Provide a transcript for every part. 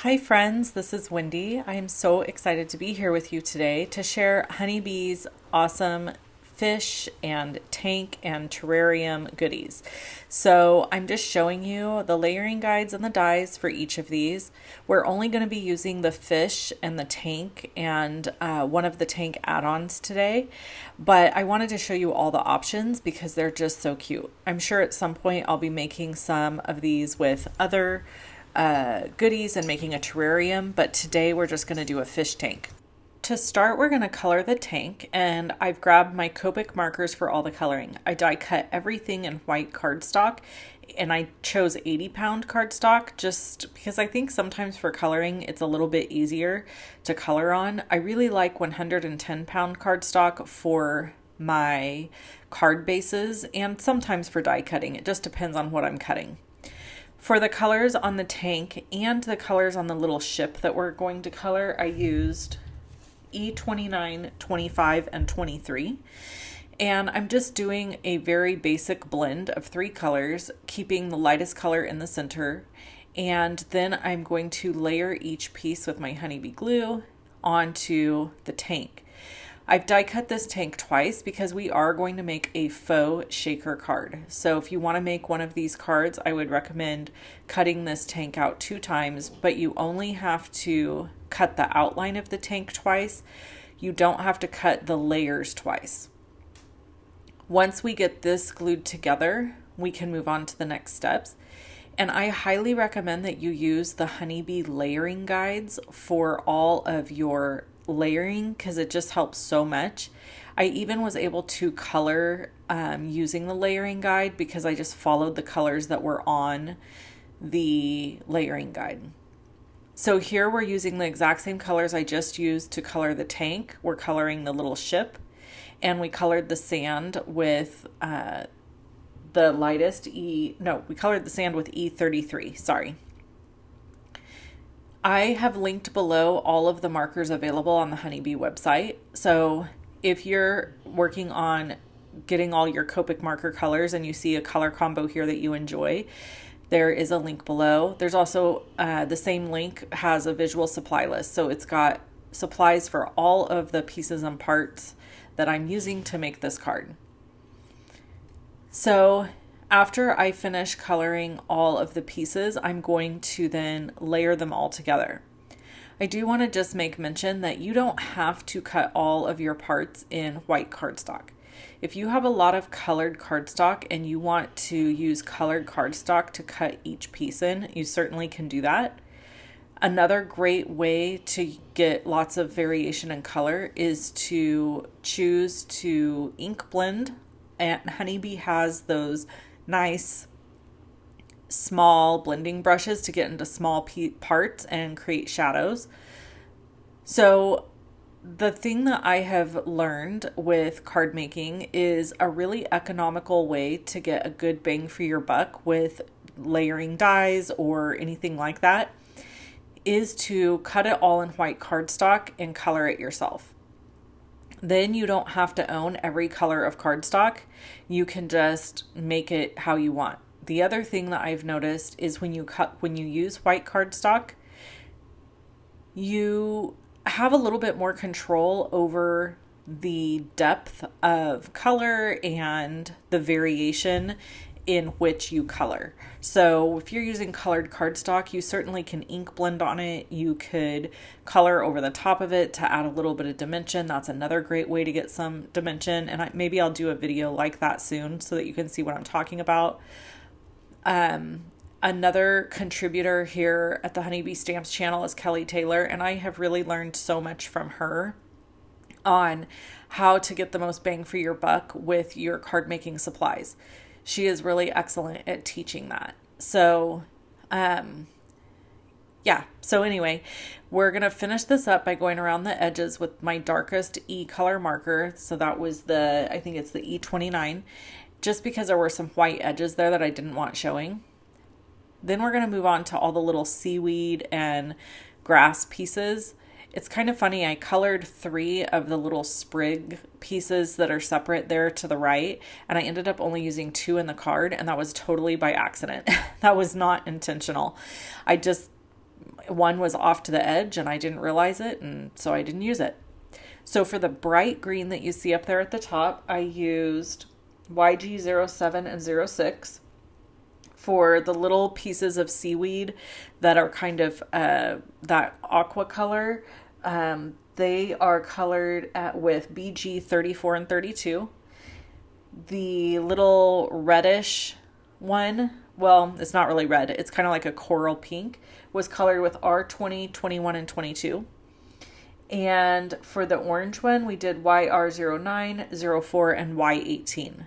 Hi friends, this is Wendy. I am so excited to be here with you today to share Honeybee's awesome fish and tank and terrarium goodies. So I'm just showing you the layering guides and the dies for each of these. We're only going to be using the fish and the tank and one of the tank add-ons today, but I wanted to show you all the options because they're just so cute. I'm sure at some point I'll be making some of these with other goodies and making a terrarium, but today we're just going to do a fish tank. To start, we're going to color the tank, and I've grabbed my Copic markers for all the coloring. I die cut everything in white cardstock, and I chose 80-pound cardstock just because I think sometimes for coloring it's a little bit easier to color on. I really like 110-pound cardstock for my card bases and sometimes for die cutting. It just depends on what I'm cutting. For the colors on the tank and the colors on the little ship that we're going to color, I used E29, 25, and 23. And I'm just doing a very basic blend of three colors, keeping the lightest color in the center. And then I'm going to layer each piece with my honeybee glue onto the tank. I've die cut this tank twice because we are going to make a faux shaker card. So if you want to make one of these cards, I would recommend cutting this tank out 2 times, but you only have to cut the outline of the tank twice. You don't have to cut the layers twice. Once we get this glued together, we can move on to the next steps. And I highly recommend that you use the honeybee layering guides for all of your layering because it just helps so much. I even was able to color using the layering guide because I just followed the colors that were on the layering guide. So here we're using the exact same colors I just used to color the tank. We're coloring the little ship, and we colored the sand with the lightest we colored the sand with E33, sorry. I have linked below all of the markers available on the Honeybee website. So if you're working on getting all your Copic marker colors and you see a color combo here that you enjoy, there is a link below. There's also the same link has a visual supply list. So it's got supplies for all of the pieces and parts that I'm using to make this card. So after I finish coloring all of the pieces, I'm going to then layer them all together. I do want to just make mention that you don't have to cut all of your parts in white cardstock. If you have a lot of colored cardstock and you want to use colored cardstock to cut each piece in, you certainly can do that. Another great way to get lots of variation in color is to choose to ink blend, and Honeybee has those nice small blending brushes to get into small parts and create shadows. So the thing that I have learned with card making is a really economical way to get a good bang for your buck with layering dies or anything like that is to cut it all in white cardstock and color it yourself. Then you don't have to own every color of cardstock. You can just make it how you want. The other thing that I've noticed is when you use white cardstock, you have a little bit more control over the depth of color and the variation in which you color. So if you're using colored cardstock, you certainly can ink blend on it. You could color over the top of it to add a little bit of dimension. That's another great way to get some dimension. And maybe I'll do a video like that soon so that you can see what I'm talking about. Another contributor here at the Honeybee Stamps channel is Kelly Taylor, and I have really learned so much from her on how to get the most bang for your buck with your card making supplies. She is really excellent at teaching that. So, So anyway, we're going to finish this up by going around the edges with my darkest E color marker. So that was I think it's the E29, just because there were some white edges there that I didn't want showing. Then we're going to move on to all the little seaweed and grass pieces. It's kind of funny, I colored 3 of the little sprig pieces that are separate there to the right, and I ended up only using 2 in the card, and that was totally by accident. That was not intentional. one was off to the edge and I didn't realize it, and so I didn't use it. So for the bright green that you see up there at the top, I used YG07 and 06. For the little pieces of seaweed that are kind of that aqua color, they are colored with BG 34 and 32. The little reddish one, well, it's not really red, it's kind of like a coral pink, was colored with R20, 21, and 22. And for the orange one, we did YR09, 04, and Y18.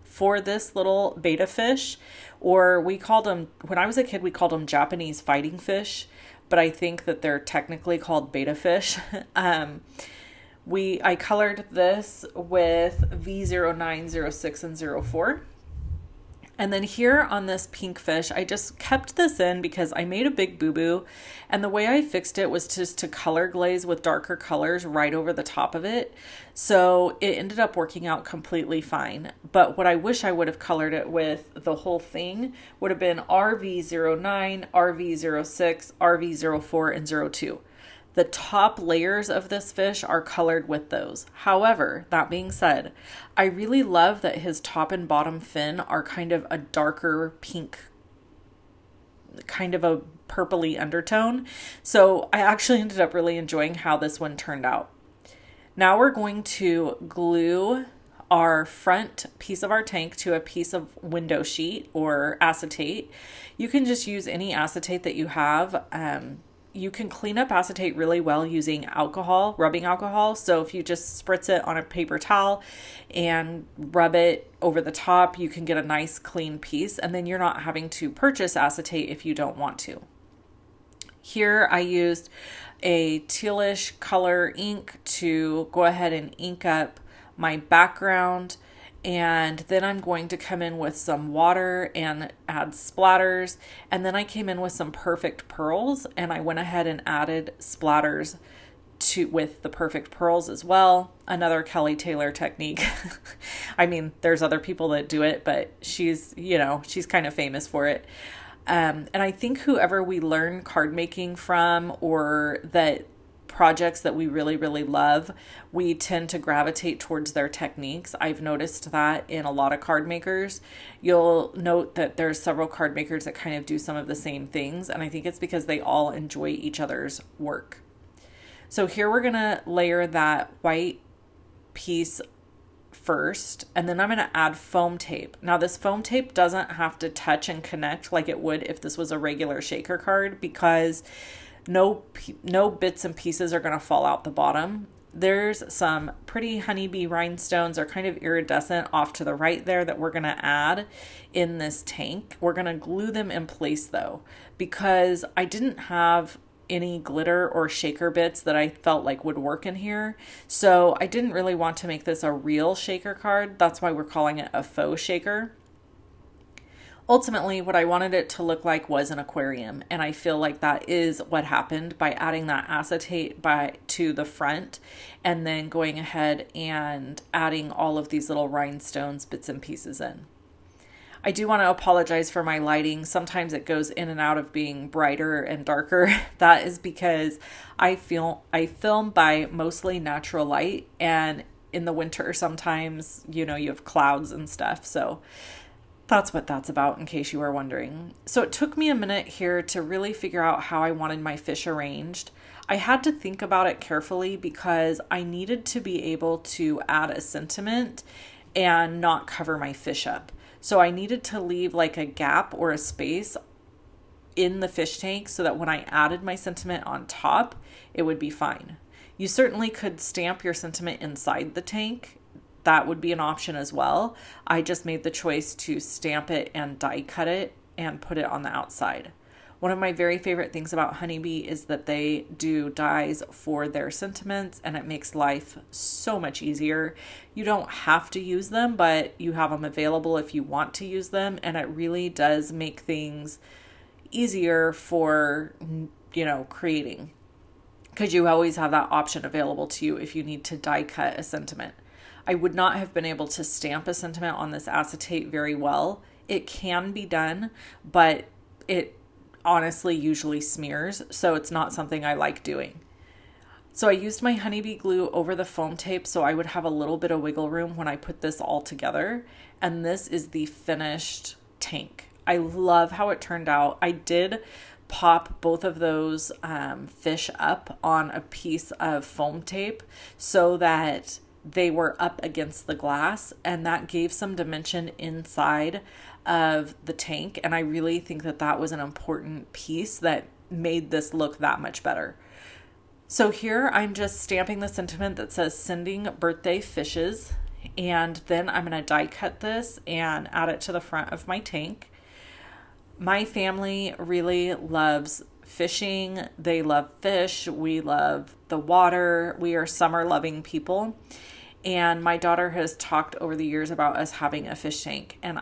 For this little betta fish, or we called them, when I was a kid, we called them Japanese fighting fish, but I think that they're technically called betta fish. I colored this with V09, 06, and 04. And then here on this pink fish, I just kept this in because I made a big boo-boo, and the way I fixed it was just to color glaze with darker colors right over the top of it. So it ended up working out completely fine. But what I wish I would have colored it with, the whole thing, would have been RV09, RV06, RV04, and 02. The top layers of this fish are colored with those. However, that being said, I really love that his top and bottom fin are kind of a darker pink, kind of a purpley undertone. So I actually ended up really enjoying how this one turned out. Now we're going to glue our front piece of our tank to a piece of window sheet or acetate. You can just use any acetate that you have. You can clean up acetate really well using alcohol, rubbing alcohol. So if you just spritz it on a paper towel and rub it over the top, you can get a nice clean piece, and then you're not having to purchase acetate if you don't want to. Here I used a tealish color ink to go ahead and ink up my background. And then I'm going to come in with some water and add splatters. And then I came in with some perfect pearls, and I went ahead and added splatters with the perfect pearls as well. Another Kelly Taylor technique. I mean, there's other people that do it, but she's kind of famous for it. And I think whoever we learn card making from, or that projects that we really, really love, we tend to gravitate towards their techniques. I've noticed that in a lot of card makers. You'll note that there's several card makers that kind of do some of the same things, and I think it's because they all enjoy each other's work. So here we're going to layer that white piece first, and then I'm going to add foam tape. Now this foam tape doesn't have to touch and connect like it would if this was a regular shaker card, because no bits and pieces are going to fall out the bottom. There's some pretty honeybee rhinestones, they're kind of iridescent off to the right there, that we're going to add in this tank. We're going to glue them in place though, because I didn't have any glitter or shaker bits that I felt like would work in here. So I didn't really want to make this a real shaker card. That's why we're calling it a faux shaker. Ultimately, what I wanted it to look like was an aquarium, and I feel like that is what happened by adding that acetate to the front, and then going ahead and adding all of these little rhinestones, bits and pieces in. I do want to apologize for my lighting. Sometimes it goes in and out of being brighter and darker. That is because I film by mostly natural light, and in the winter sometimes, you have clouds and stuff, so that's what that's about, in case you were wondering. So it took me a minute here to really figure out how I wanted my fish arranged. I had to think about it carefully because I needed to be able to add a sentiment and not cover my fish up. So I needed to leave like a gap or a space in the fish tank so that when I added my sentiment on top, it would be fine. You certainly could stamp your sentiment inside the tank. That would be an option as well. I just made the choice to stamp it and die cut it and put it on the outside. One of my very favorite things about Honeybee is that they do dies for their sentiments, and it makes life so much easier. You don't have to use them, but you have them available if you want to use them, and it really does make things easier for, creating, because you always have that option available to you if you need to die cut a sentiment. I would not have been able to stamp a sentiment on this acetate very well. It can be done, but honestly usually smears, so it's not something I like doing. So I used my honeybee glue over the foam tape so I would have a little bit of wiggle room when I put this all together. And this is the finished tank. I love how it turned out. I did pop both of those fish up on a piece of foam tape so that they were up against the glass, and that gave some dimension inside of the tank. And I really think that that was an important piece that made this look that much better. So here I'm just stamping the sentiment that says sending birthday fishes, and then I'm going to die cut this and add it to the front of my tank. My family really loves fishing. They love fish. We love the water. We are summer loving people. And my daughter has talked over the years about us having a fish tank. And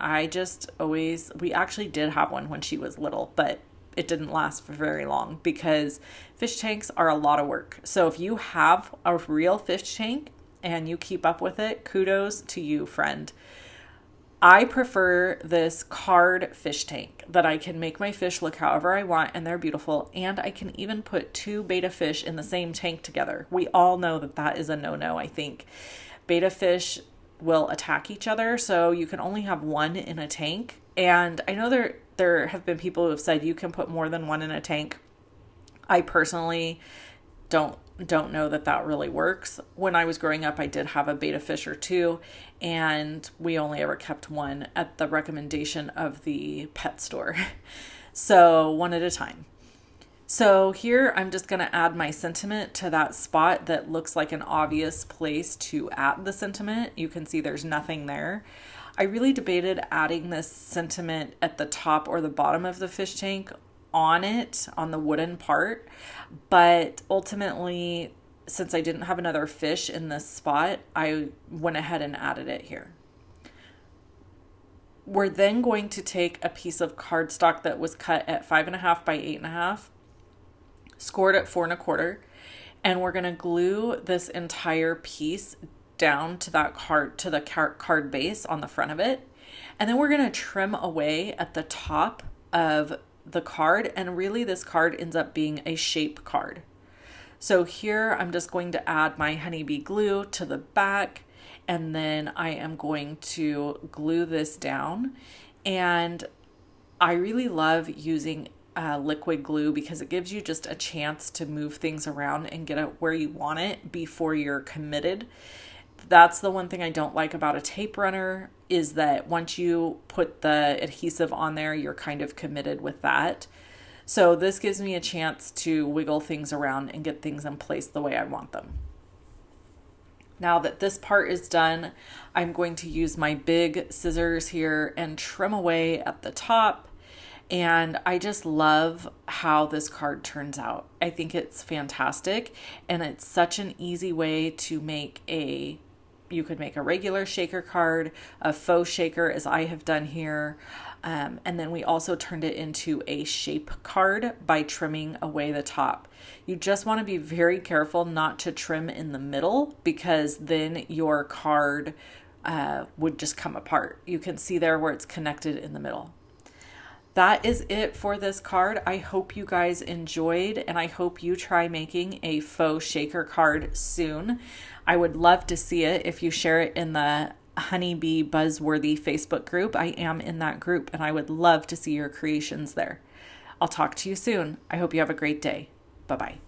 we actually did have one when she was little, but it didn't last for very long because fish tanks are a lot of work. So if you have a real fish tank and you keep up with it, kudos to you, friend. I prefer this card fish tank that I can make my fish look however I want, and they're beautiful. And I can even put 2 betta fish in the same tank together. We all know that that is a no-no, I think. Betta fish will attack each other, so you can only have one in a tank. And I know there have been people who have said you can put more than one in a tank. I personally don't know that that really works. When I was growing up, I did have a betta fish or 2, and we only ever kept one at the recommendation of the pet store. So one at a time. So here I'm just going to add my sentiment to that spot that looks like an obvious place to add the sentiment. You can see there's nothing there. I really debated adding this sentiment at the top or the bottom of the fish tank on the wooden part, but ultimately, since I didn't have another fish in this spot, I went ahead and added it here. We're then going to take a piece of cardstock that was cut at 5.5 by 8.5, scored at 4 1/4, and we're going to glue this entire piece down to that card base on the front of it. And then we're going to trim away at the top of the card, and really this card ends up being a shape card. So here I'm just going to add my honeybee glue to the back, and then I am going to glue this down. And I really love using liquid glue because it gives you just a chance to move things around and get it where you want it before you're committed. That's the one thing I don't like about a tape runner, is that once you put the adhesive on there, you're kind of committed with that. So this gives me a chance to wiggle things around and get things in place the way I want them. Now that this part is done, I'm going to use my big scissors here and trim away at the top. And I just love how this card turns out. I think it's fantastic, and it's such an easy way to make you could make a regular shaker card, a faux shaker as I have done here. And then we also turned it into a shape card by trimming away the top. You just want to be very careful not to trim in the middle, because then your card would just come apart. You can see there where it's connected in the middle. That is it for this card. I hope you guys enjoyed, and I hope you try making a faux shaker card soon. I would love to see it if you share it in the Honeybee Buzzworthy Facebook group. I am in that group, and I would love to see your creations there. I'll talk to you soon. I hope you have a great day. Bye-bye.